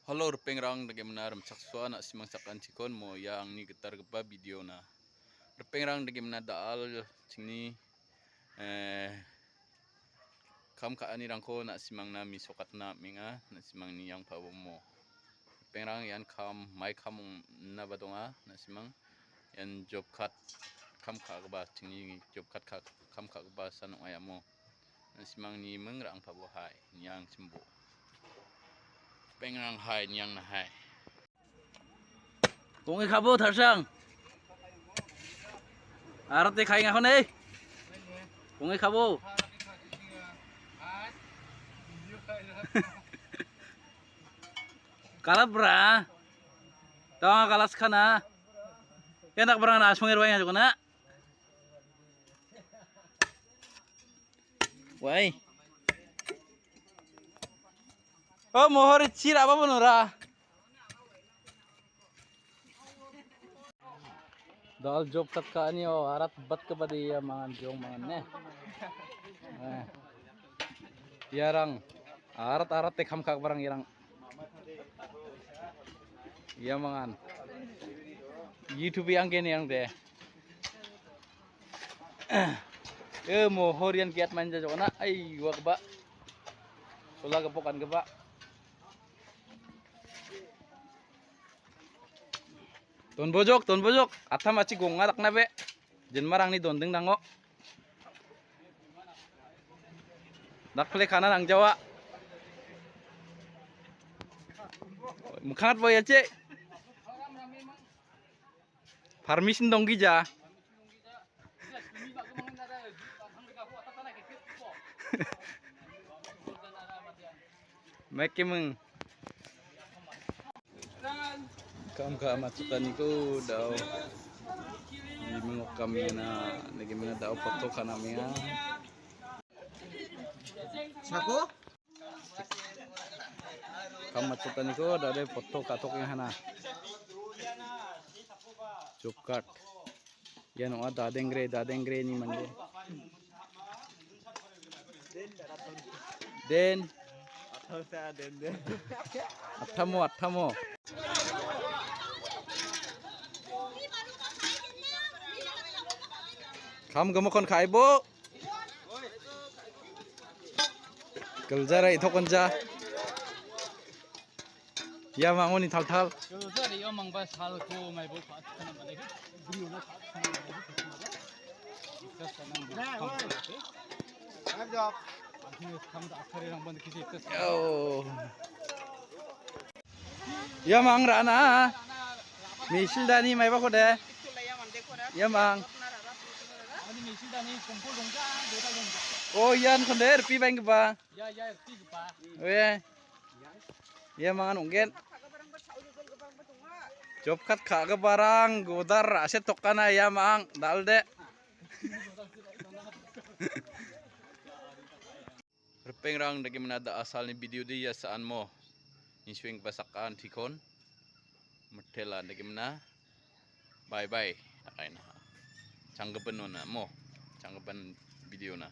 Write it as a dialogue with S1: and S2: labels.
S1: Halo pengrang bagaimana saksua nak simang sakan cikon mo yang ni getar gepa video na. Pengrang bagaimana daal sini kam ka ani rangko nak simang na mi sokat na minga nak simang ni yang pawo mo. Pengrang yan kam mai kam na badonga nak simang yan job cut kam ka ba sini job cut kam ka ba sanong ayamo. Nak simang ni mengrang pawo hai yang sembo. Pengrang hai yang na hai.
S2: Kung ikabo tarsang. Arate khai nga kon eh. Kung ikabo. Kalap bra. Tawa kalas kana. Enak bra na asmangir wanya jukuna. Wai. Oh mohor cira apa benura. Dal job kat ka ani o arat bat ka padi ya mangan jong mangan ne. Yarang arat te kham kak barang yarang. Ya mangan. YouTube yang kene yang de. Mohor yan kiat manja jokna ai wa ba. Sula gepokan geba. Ton bojok, atha maci gonga rakna be. Jen marang ni dondeng dango. Dakle kanan ang Jawa. Mukhangat boy ace. Permission dong gija. Make meng. Kam ka masukan itu daw di mengok kami na bagaimana daw foto kanamnya
S3: Sako?
S1: kam masukan itu ada foto katoknya hana cukat yan o dadengre ni mande den atamo kam gamokon kaibo geljarai thokonja ya mangoni thal
S2: Geljarai yo mangba sal ko mai bo phat kana mane brio na phat kana mane ikas kana
S3: Ayo job.
S2: kam da akhare rang band kisi ikas
S1: ya mang rana misil dani mai ba ko de ya mang
S2: ani misil dani kumpul dongja dota dongja
S1: oh yan khonder pi bang ba
S2: ya ti pa
S1: we ya mangan unggen job kat kha ga barang godar ase tokkana ya mang dalde Pengrang dagi menada asal ni video dia saan mo inswing basakan tikon metela dagi mena bye bye nakain canggapan mo canggapan video na